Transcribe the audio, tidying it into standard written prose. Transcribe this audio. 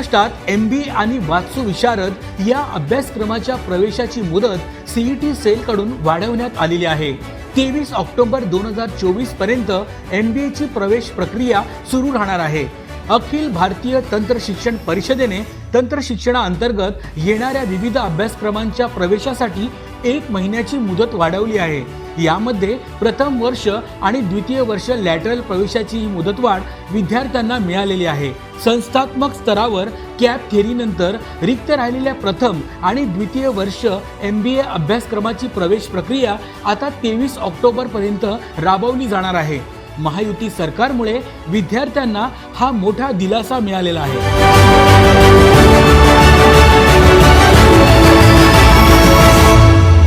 महाराष्ट्रात MBA आणि वास्तू विशारद या अभ्यासक्रमाच्या प्रवेशाची मुदत CET सेलकडून वाढवण्यात आलेली आहे। 23 ऑक्टोबर 2024 पर्यंत MBA ची प्रवेश प्रक्रिया सुरू राहणार आहे। अखिल भारतीय तंत्र शिक्षण परिषदेने तंत्र शिक्षणाअंतर्गत येणाऱ्या विविध अभ्यासक्रमांच्या प्रवेशासाठी 1 महिन्याची मुदत वाढवली आहे। यामध्ये प्रथम वर्ष आणि द्वितीय वर्ष लॅटरल प्रवेशाची ही मुदतवाढ विद्यार्थ्यांना मिळालेली आहे। संस्थात्मक स्तरावर कॅप थेअरीनंतर रिक्त राहिलेल्या प्रथम आणि द्वितीय वर्ष MBA अभ्यासक्रमाची प्रवेश प्रक्रिया आता 23 ऑक्टोबर पर्यंत राबवली जाणार आहे। महायुती सरकारमुळे विद्यार्थ्यांना हा मोठा दिलासा मिळालेला आहे।